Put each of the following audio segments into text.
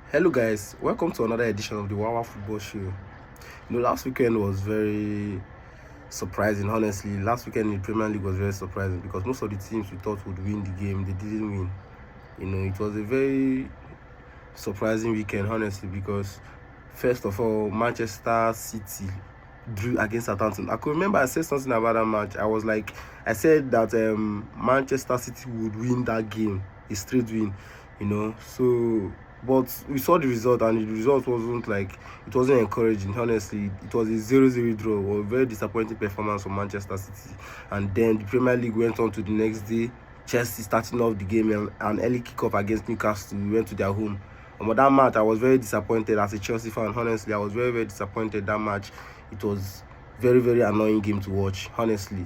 Hello guys, welcome to another edition of the Wawa Football Show. Last weekend was very surprising, honestly. Last weekend in the Premier League was very surprising because most of the teams we thought would win the game, they didn't win. It was a very surprising weekend, honestly, because first of all, Manchester City drew against Southampton. I could remember I said something about that match. I said that Manchester City would win that game, a straight win, but we saw the result, and the result wasn't encouraging, honestly. It was a 0-0 draw, or a very disappointing performance from Manchester City. And then the Premier League went on to the next day. Chelsea starting off the game, an early kickoff against Newcastle. We went to their home. But that match, I was very disappointed as a Chelsea fan. Honestly, I was very, very disappointed that match. It was very, very annoying game to watch, honestly.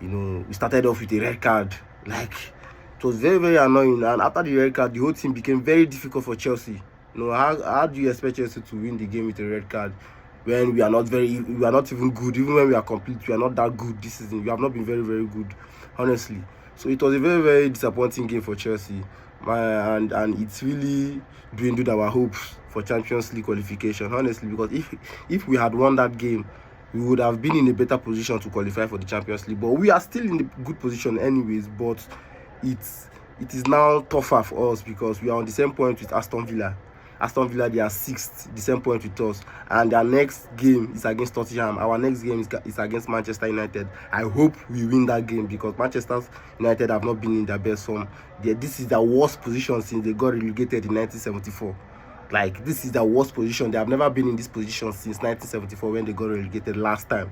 We started off with a red card. It was very, very annoying. And after the red card, the whole team became very difficult for Chelsea. How do you expect Chelsea to win the game with a red card when we are not even good? Even when we are complete, we are not that good this season. We have not been very, very good, honestly. So it was a very, very disappointing game for Chelsea. And it's really dwindled our hopes for Champions League qualification, honestly, because if we had won that game, we would have been in a better position to qualify for the Champions League. But we are still in a good position anyways, but it is now tougher for us because we are on the same point with Aston Villa. Aston Villa, they are 6th, the same point with us, and their next game is against Tottenham. Our next game is against Manchester United. I hope we win that game because Manchester United have not been in their best form. This is their worst position since they got relegated in 1974. This is their worst position. They have never been in this position since 1974 when they got relegated last time.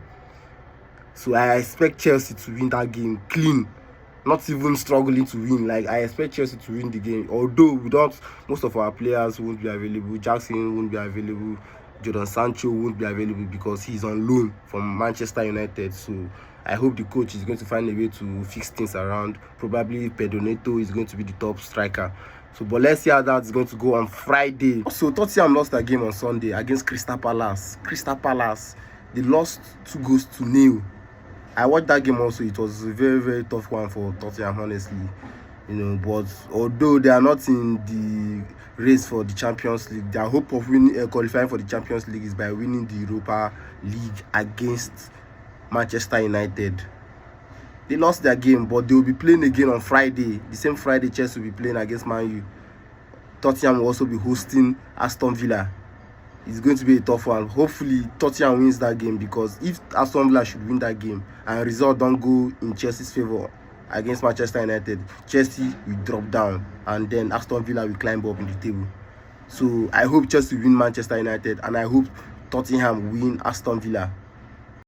So I expect Chelsea to win that game clean, not even struggling to win. I expect Chelsea to win the game, although most of our players won't be available. Jackson won't be available. Jadon Sancho won't be available because he's on loan from Manchester United. So I hope the coach is going to find a way to fix things around. Probably Pedro Neto is going to be the top striker. But let's see how that's going to go on Friday. So Tottenham lost their game on Sunday against Crystal Palace. They lost 2-0. I watched that game also. It was a very, very tough one for Tottenham, honestly. But although they are not in the race for the Champions League, their hope of qualifying for the Champions League is by winning the Europa League against Manchester United. They lost their game, but they will be playing again on Friday. The same Friday, Chelsea will be playing against Man U. Tottenham will also be hosting Aston Villa. It's going to be a tough one. Hopefully, Tottenham wins that game, because if Aston Villa should win that game and result don't go in Chelsea's favour against Manchester United, Chelsea will drop down and then Aston Villa will climb up in the table. So I hope Chelsea win Manchester United, and I hope Tottenham win Aston Villa.